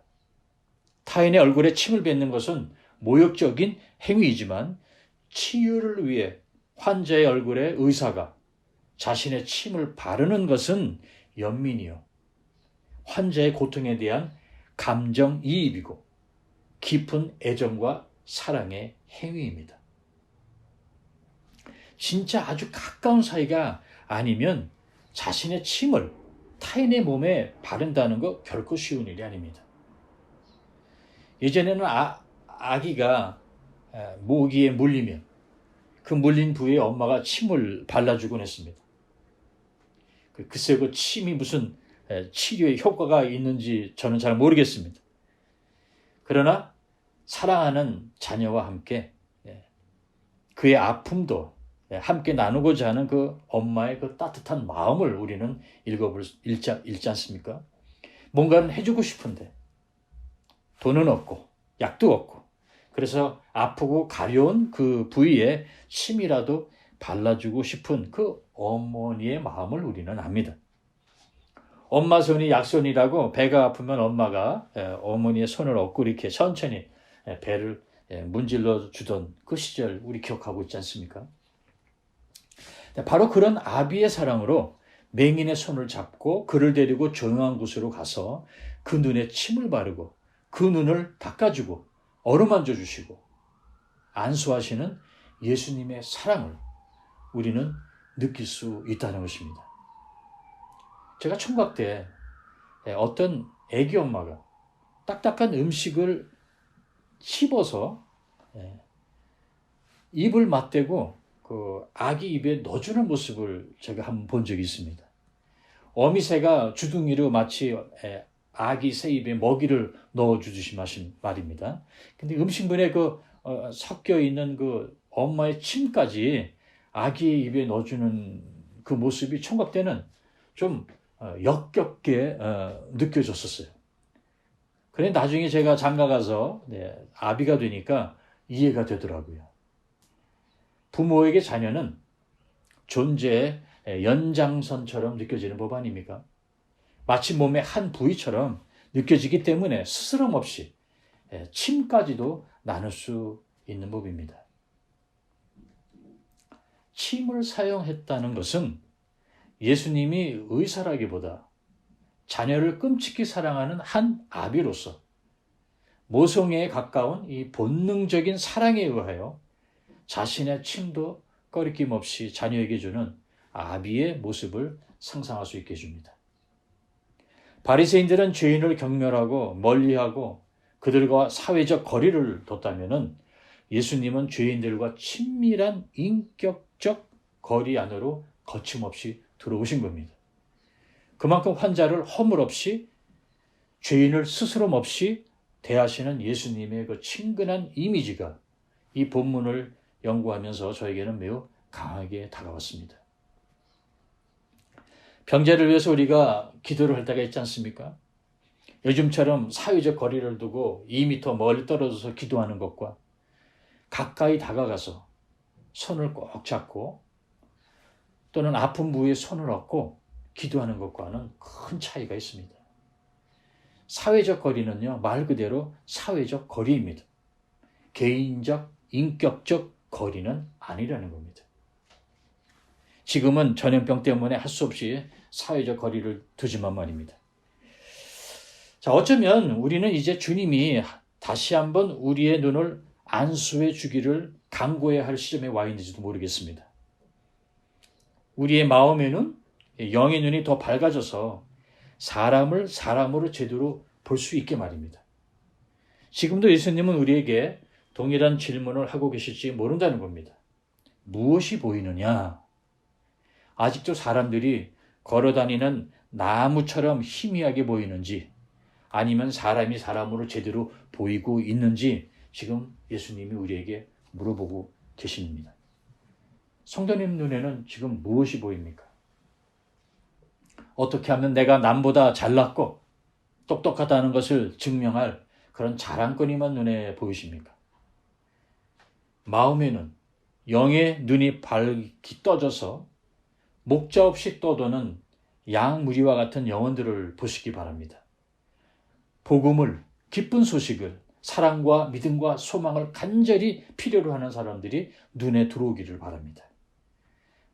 타인의 얼굴에 침을 뱉는 것은 모욕적인 행위이지만 치유를 위해 환자의 얼굴에 의사가 자신의 침을 바르는 것은 연민이요. 환자의 고통에 대한 감정이입이고 깊은 애정과 사랑의 행위입니다. 진짜 아주 가까운 사이가 아니면 자신의 침을 타인의 몸에 바른다는 거 결코 쉬운 일이 아닙니다. 예전에는 아기가 모기에 물리면 그 물린 부위에 엄마가 침을 발라주곤 했습니다. 글쎄요, 그 침이 무슨 치료에 효과가 있는지 저는 잘 모르겠습니다. 그러나 사랑하는 자녀와 함께 그의 아픔도 함께 나누고자 하는 그 엄마의 그 따뜻한 마음을 우리는 읽지 않습니까? 뭔가는 해주고 싶은데 돈은 없고 약도 없고, 그래서 아프고 가려운 그 부위에 침이라도 발라주고 싶은 그 어머니의 마음을 우리는 압니다. 엄마 손이 약손이라고 배가 아프면 엄마가 어머니의 손을 얻고 이렇게 천천히 배를 문질러 주던 그 시절 우리 기억하고 있지 않습니까? 바로 그런 아비의 사랑으로 맹인의 손을 잡고 그를 데리고 조용한 곳으로 가서 그 눈에 침을 바르고 그 눈을 닦아주고 어루만져 주시고 안수하시는 예수님의 사랑을 우리는 느낄 수 있다는 것입니다. 제가 총각 때 어떤 애기 엄마가 딱딱한 음식을 씹어서 입을 맞대고 그 아기 입에 넣어주는 모습을 제가 한번 본 적이 있습니다. 어미새가 주둥이로 마치 아기 새 입에 먹이를 넣어주듯이 마신 말입니다. 근데 음식물에 섞여 있는 그 엄마의 침까지 아기의 입에 넣어주는 그 모습이 총각 때는 좀 역겹게 느껴졌었어요. 그런데 나중에 제가 장가 가서 아비가 되니까 이해가 되더라고요. 부모에게 자녀는 존재의 연장선처럼 느껴지는 법 아닙니까? 마치 몸의 한 부위처럼 느껴지기 때문에 스스럼 없이 침까지도 나눌 수 있는 법입니다. 침을 사용했다는 것은 예수님이 의사라기보다 자녀를 끔찍히 사랑하는 한 아비로서 모성애에 가까운 이 본능적인 사랑에 의하여 자신의 침도 꺼리낌 없이 자녀에게 주는 아비의 모습을 상상할 수 있게 해줍니다. 바리새인들은 죄인을 경멸하고 멀리하고 그들과 사회적 거리를 뒀다면 예수님은 죄인들과 친밀한 인격적 거리 안으로 거침없이 들어오신 겁니다. 그만큼 환자를 허물 없이 죄인을 스스럼 없이 대하시는 예수님의 그 친근한 이미지가 이 본문을 연구하면서 저에게는 매우 강하게 다가왔습니다. 병자를 위해서 우리가 기도를 할 때가 있지 않습니까? 요즘처럼 사회적 거리를 두고 2m 멀리 떨어져서 기도하는 것과 가까이 다가가서 손을 꼭 잡고 또는 아픈 부위에 손을 얹고 기도하는 것과는 큰 차이가 있습니다. 사회적 거리는요, 말 그대로 사회적 거리입니다. 개인적, 인격적 거리는 아니라는 겁니다. 지금은 전염병 때문에 할 수 없이 사회적 거리를 두지만 말입니다. 자, 어쩌면 우리는 이제 주님이 다시 한번 우리의 눈을 안수해 주기를 간구해야 할 시점에 와 있는지도 모르겠습니다. 우리의 마음에는 영의 눈이 더 밝아져서 사람을 사람으로 제대로 볼 수 있게 말입니다. 지금도 예수님은 우리에게 동일한 질문을 하고 계실지 모른다는 겁니다. 무엇이 보이느냐? 아직도 사람들이 걸어다니는 나무처럼 희미하게 보이는지 아니면 사람이 사람으로 제대로 보이고 있는지 지금 예수님이 우리에게 물어보고 계십니다. 성도님 눈에는 지금 무엇이 보입니까? 어떻게 하면 내가 남보다 잘났고 똑똑하다는 것을 증명할 그런 자랑거리만 눈에 보이십니까? 마음에는 영의 눈이 밝게 떠져서 목자 없이 떠도는 양 무리와 같은 영혼들을 보시기 바랍니다. 복음을, 기쁜 소식을, 사랑과 믿음과 소망을 간절히 필요로 하는 사람들이 눈에 들어오기를 바랍니다.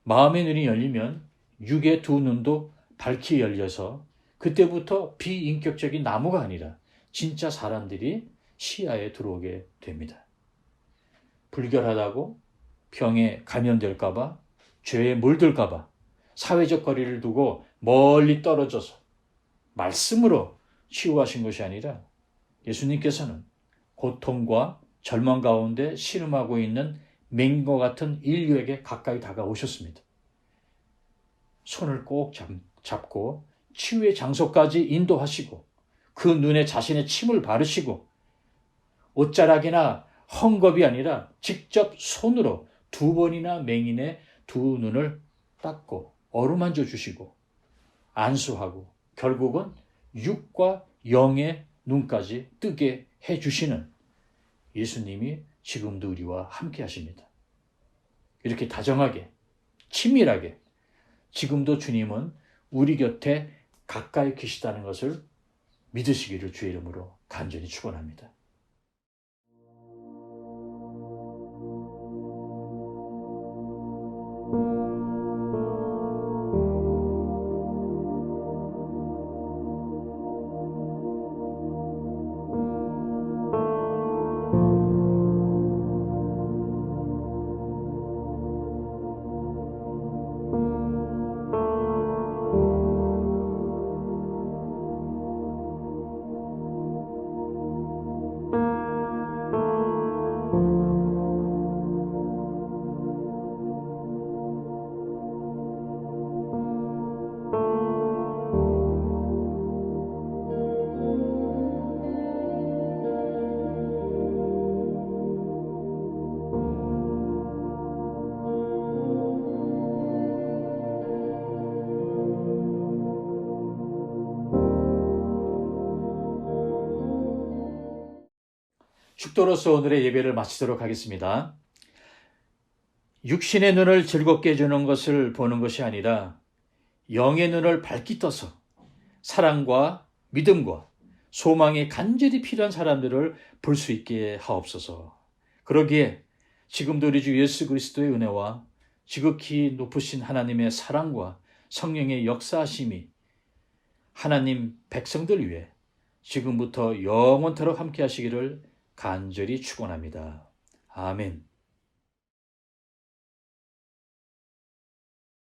마음의 눈이 열리면 육의 두 눈도 밝게 열려서 그때부터 비인격적인 나무가 아니라 진짜 사람들이 시야에 들어오게 됩니다. 불결하다고 병에 감염될까 봐, 죄에 물들까 봐 사회적 거리를 두고 멀리 떨어져서 말씀으로 치유하신 것이 아니라 예수님께서는 고통과 절망 가운데 신음하고 있는 맹인과 같은 인류에게 가까이 다가오셨습니다. 손을 꼭 잡고 치유의 장소까지 인도하시고 그 눈에 자신의 침을 바르시고 옷자락이나 헝겊이 아니라 직접 손으로 2번이나 맹인의 두 눈을 닦고 어루만져 주시고 안수하고 결국은 육과 영의 눈까지 뜨게 해주시는 예수님이 지금도 우리와 함께 하십니다. 이렇게 다정하게 친밀하게 지금도 주님은 우리 곁에 가까이 계시다는 것을 믿으시기를 주의 이름으로 간절히 축원합니다. 축도로서 오늘의 예배를 마치도록 하겠습니다. 육신의 눈을 즐겁게 해주는 것을 보는 것이 아니라 영의 눈을 밝게 떠서 사랑과 믿음과 소망이 간절히 필요한 사람들을 볼 수 있게 하옵소서. 그러기에 지금도 우리 주 예수 그리스도의 은혜와 지극히 높으신 하나님의 사랑과 성령의 역사하심이 하나님 백성들 위해 지금부터 영원토록 함께 하시기를 간절히 축원합니다. 아멘.